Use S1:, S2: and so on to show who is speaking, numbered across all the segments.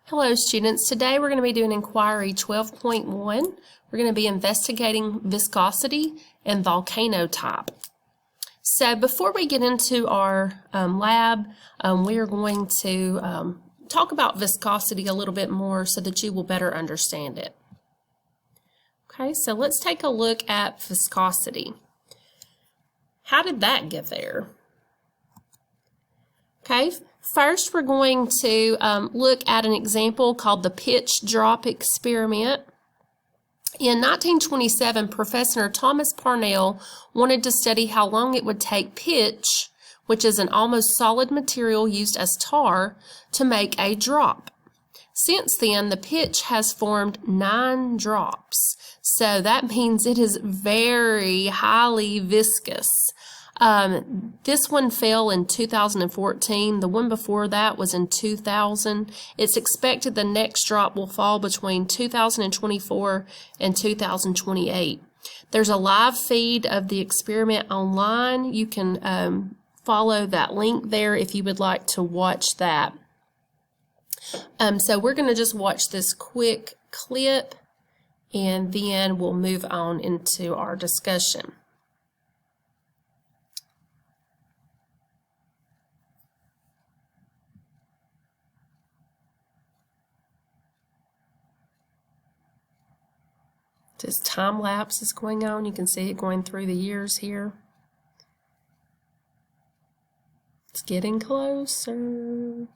S1: Hello students, today we're going to be doing inquiry 12.1. We're going to be investigating viscosity and volcano type. So before we get into our lab, we are going to talk about viscosity a little bit more so that you will better understand it. Okay, so let's take a look at viscosity. How did that get there? Okay, first we're going to look at an example called the pitch drop experiment. In 1927, Professor Thomas Parnell wanted to study how long it would take pitch, which is an almost solid material used as tar, to make a drop. Since then, the pitch has formed 9 drops, so that means it is very highly viscous. This one fell in 2014. The one before that was in 2000. It's expected the next drop will fall between 2024 and 2028. There's a live feed of the experiment online. You can follow that link there if you would like to watch that. So we're going to just watch this quick clip and then we'll move on into our discussion. This time lapse is going on. You can see it going through the years here. It's getting closer.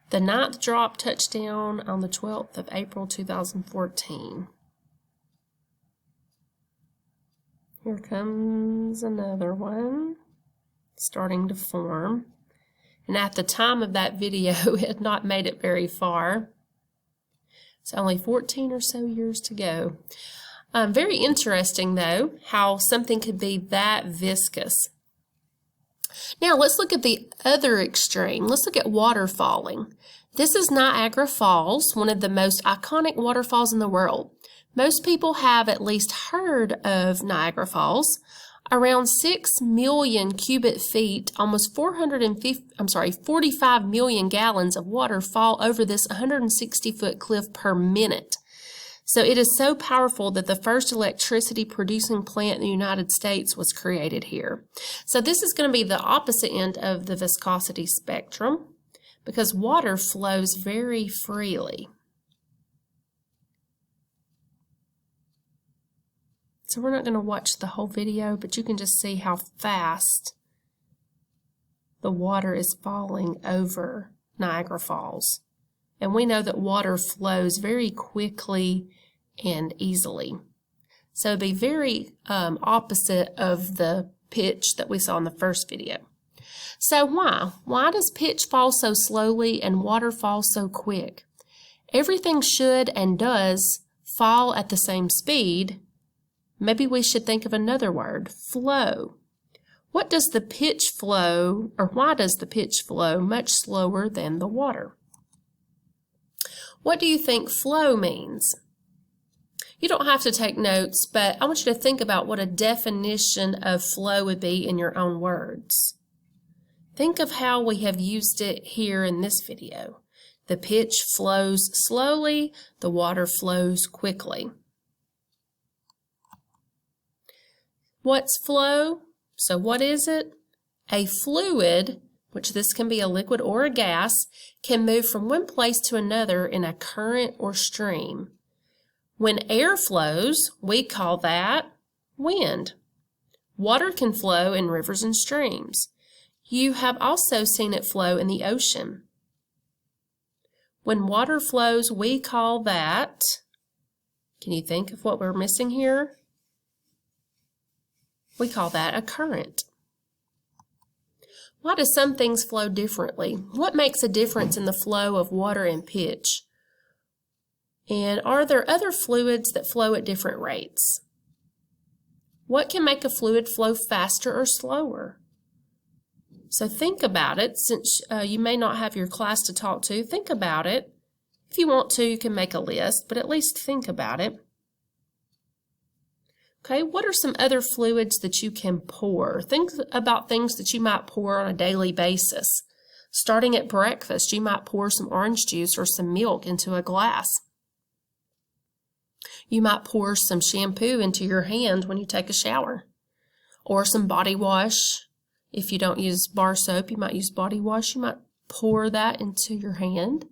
S1: The 9th drop touched down on the 12th of April 2014. Here comes another one starting to form. And at the time of that video, it had not made it very far. It's only 14 or so years to go. Very interesting, though, how something could be that viscous. Now, let's look at the other extreme. Let's look at water falling. This is Niagara Falls, one of the most iconic waterfalls in the world. Most people have at least heard of Niagara Falls. Around 6 million cubic feet, almost 45 million gallons of water fall over this 160-foot cliff per minute. So it is so powerful that the first electricity producing plant in the United States was created here. So this is going to be the opposite end of the viscosity spectrum because water flows very freely. So we're not going to watch the whole video, but you can just see how fast the water is falling over Niagara Falls. And we know that water flows very quickly and easily. So it'd be very opposite of the pitch that we saw in the first video. So why? Why does pitch fall so slowly and water fall so quick? Everything should and does fall at the same speed. Maybe we should think of another word, flow. What does the pitch flow, or why does the pitch flow much slower than the water? What do you think flow means? You don't have to take notes, but I want you to think about what a definition of flow would be in your own words. Think of how we have used it here in this video. The pitch flows slowly, the water flows quickly. What's flow? So what is it? A fluid, which this can be a liquid or a gas, can move from one place to another in a current or stream. When air flows, we call that wind. Water can flow in rivers and streams. You have also seen it flow in the ocean. When water flows, we call that, can you think of what we're missing here? We call that a current. Why do some things flow differently? What makes a difference in the flow of water and pitch? And are there other fluids that flow at different rates? What can make a fluid flow faster or slower? So think about it. Since you may not have your class to talk to, think about it. If you want to, you can make a list, but at least think about it. Okay, what are some other fluids that you can pour? Think about things that you might pour on a daily basis. Starting at breakfast, you might pour some orange juice or some milk into a glass. You might pour some shampoo into your hand when you take a shower, or some body wash. If you don't use bar soap, you might use body wash. You might pour that into your hand.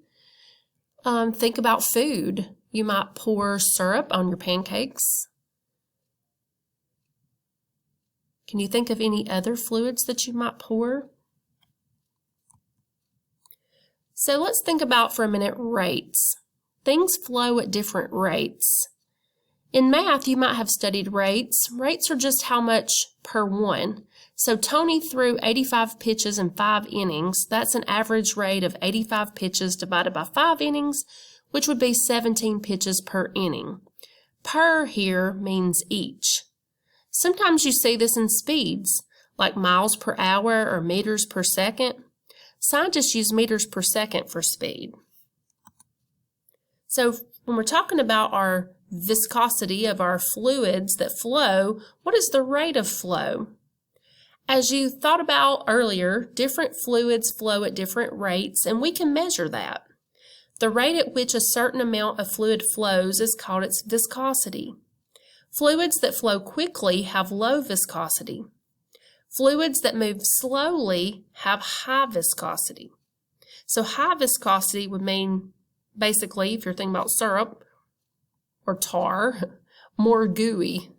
S1: Think about food. You might pour syrup on your pancakes. Can you think of any other fluids that you might pour? So let's think about for a minute rates. Things flow at different rates. In math, you might have studied rates. Rates are just how much per one. So Tony threw 85 pitches in 5 innings. That's an average rate of 85 pitches divided by 5 innings, which would be 17 pitches per inning. Per here means each. Sometimes you see this in speeds, like miles per hour or meters per second. Scientists use meters per second for speed. So when we're talking about our viscosity of our fluids that flow, what is the rate of flow? As you thought about earlier, different fluids flow at different rates, and we can measure that. The rate at which a certain amount of fluid flows is called its viscosity. Fluids that flow quickly have low viscosity. Fluids that move slowly have high viscosity. So high viscosity would mean, basically, if you're thinking about syrup or tar, more gooey.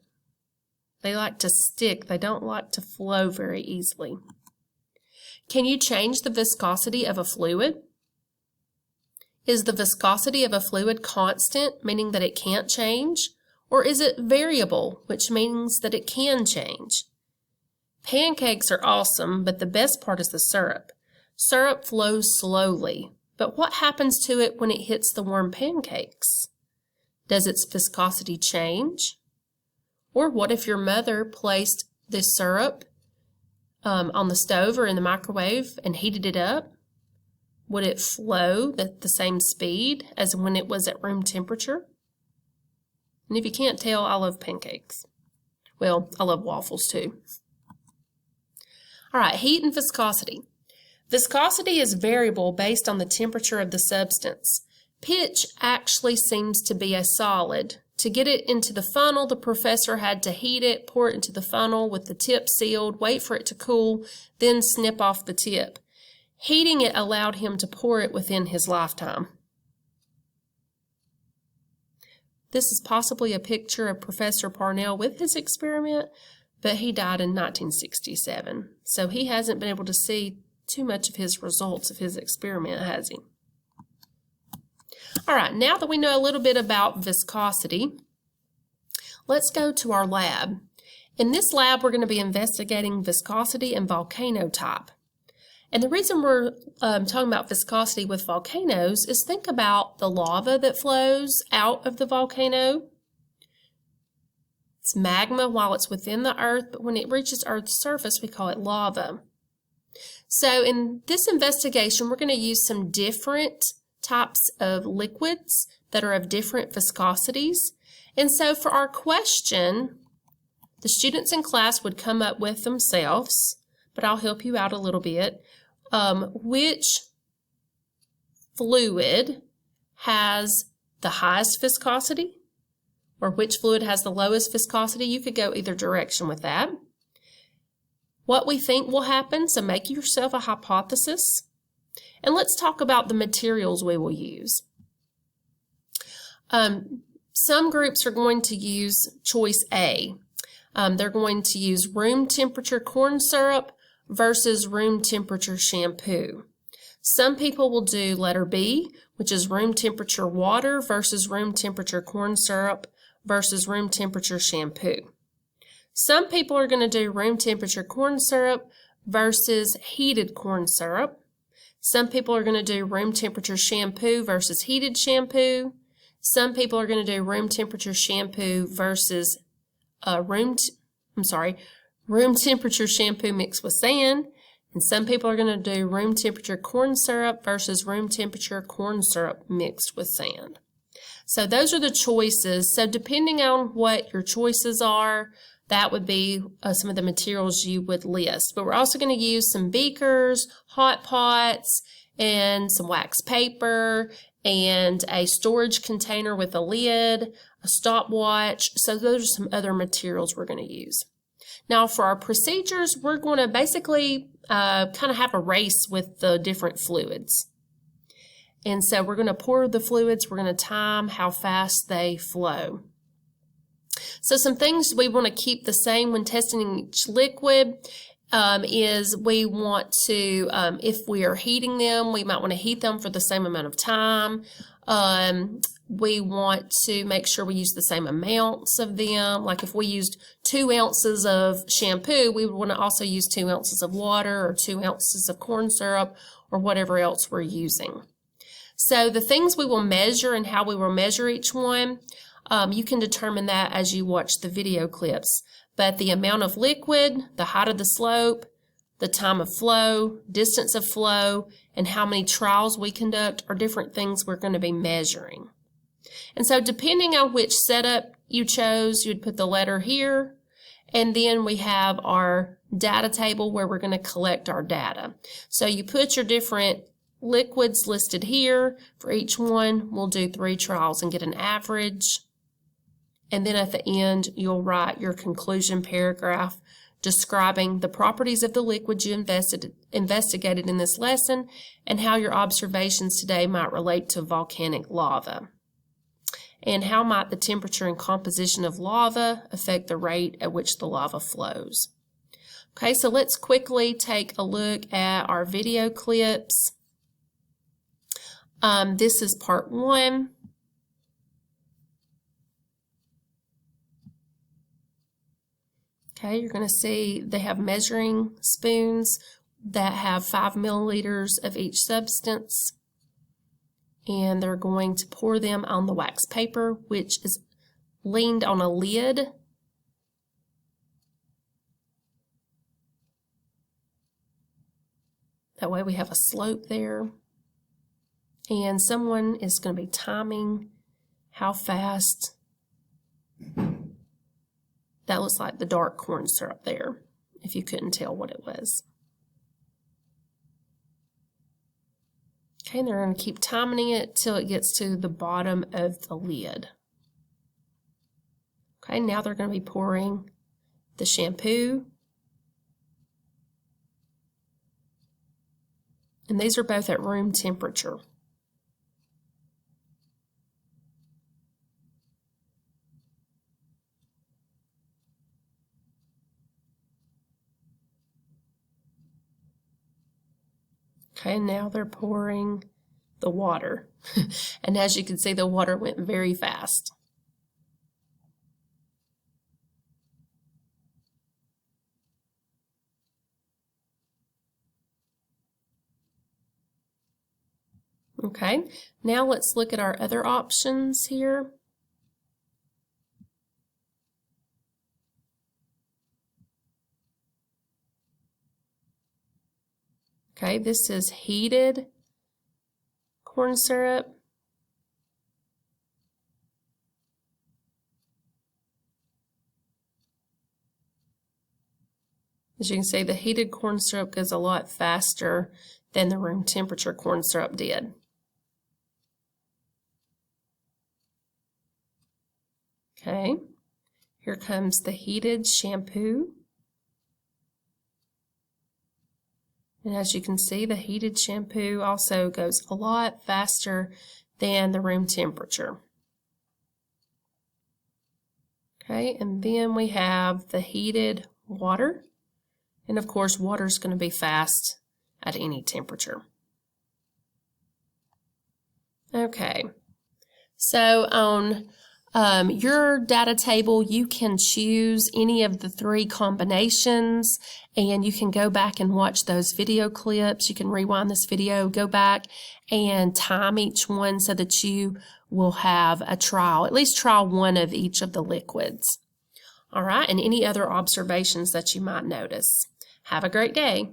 S1: They like to stick. They don't like to flow very easily. Can you change the viscosity of a fluid? Is the viscosity of a fluid constant, meaning that it can't change? Or is it variable, which means that it can change? Pancakes are awesome, but the best part is the syrup. Syrup flows slowly, but what happens to it when it hits the warm pancakes? Does its viscosity change? Or what if your mother placed this syrup on the stove or in the microwave and heated it up? Would it flow at the same speed as when it was at room temperature? And if you can't tell, I love pancakes. Well, I love waffles too. All right, heat and viscosity. Viscosity is variable based on the temperature of the substance. Pitch actually seems to be a solid. To get it into the funnel, the professor had to heat it, pour it into the funnel with the tip sealed, wait for it to cool, then snip off the tip. Heating it allowed him to pour it within his lifetime. This is possibly a picture of Professor Parnell with his experiment, but he died in 1967, so he hasn't been able to see too much of his results of his experiment, has he? All right, now that we know a little bit about viscosity, let's go to our lab. In this lab, we're going to be investigating viscosity and volcano type. And the reason we're talking about viscosity with volcanoes is think about the lava that flows out of the volcano. It's magma while it's within the earth, but when it reaches Earth's surface, we call it lava. So in this investigation, we're going to use some different types of liquids that are of different viscosities. And so for our question, the students in class would come up with themselves, but I'll help you out a little bit. Which fluid has the highest viscosity, or which fluid has the lowest viscosity? You could go either direction with that. What we think will happen, so make yourself a hypothesis. And let's talk about the materials we will use. Some groups are going to use choice A. They're going to use room temperature corn syrup versus room temperature shampoo. Some people will do letter B, which is room temperature water versus room temperature corn syrup versus room temperature shampoo. Some people are going to do room temperature corn syrup versus heated corn syrup. Some people are going to do room temperature shampoo versus heated shampoo. Some people are going to do room temperature shampoo versus room temperature shampoo mixed with sand, and some people are going to do room temperature corn syrup versus room temperature corn syrup mixed with sand. So those are the choices. So depending on what your choices are, that would be some of the materials you would list. But we're also going to use some beakers, hot pots, and some wax paper, and a storage container with a lid, a stopwatch. So those are some other materials we're going to use. Now for our procedures, we're going to basically kind of have a race with the different fluids. And so we're going to pour the fluids, we're going to time how fast they flow. So some things we want to keep the same when testing each liquid is we want to, if we are heating them, we might want to heat them for the same amount of time. We want to make sure we use the same amounts of them. Like if we used 2 ounces of shampoo, we would want to also use 2 ounces of water or 2 ounces of corn syrup or whatever else we're using. So the things we will measure and how we will measure each one, you can determine that as you watch the video clips. But the amount of liquid, the height of the slope, the time of flow, distance of flow, and how many trials we conduct are different things we're going to be measuring. And so depending on which setup you chose, you'd put the letter here, and then we have our data table where we're going to collect our data. So you put your different liquids listed here. For each one, we'll do 3 trials and get an average. And then at the end, you'll write your conclusion paragraph describing the properties of the liquid you investigated in this lesson and how your observations today might relate to volcanic lava. And how might the temperature and composition of lava affect the rate at which the lava flows. Okay, so let's quickly take a look at our video clips. This is part 1. Okay, you're going to see they have measuring spoons that have 5 milliliters of each substance. And they're going to pour them on the wax paper, which is leaned on a lid. That way we have a slope there. And someone is going to be timing how fast. That looks like the dark corn syrup there, if you couldn't tell what it was. Okay, and they're going to keep timing it till it gets to the bottom of the lid. Okay, now they're going to be pouring the shampoo. And these are both at room temperature. Okay, now they're pouring the water. And as you can see, the water went very fast. Okay, now let's look at our other options here. Okay, this is heated corn syrup. As you can see, the heated corn syrup goes a lot faster than the room temperature corn syrup did. Okay, here comes the heated shampoo. And as you can see, the heated shampoo also goes a lot faster than the room temperature. Okay, and then we have the heated water. And of course, water is going to be fast at any temperature. Okay, so on your data table, you can choose any of the 3 combinations, and you can go back and watch those video clips. You can rewind this video, go back and time each one so that you will have a trial, at least trial 1 of each of the liquids. All right, and any other observations that you might notice. Have a great day.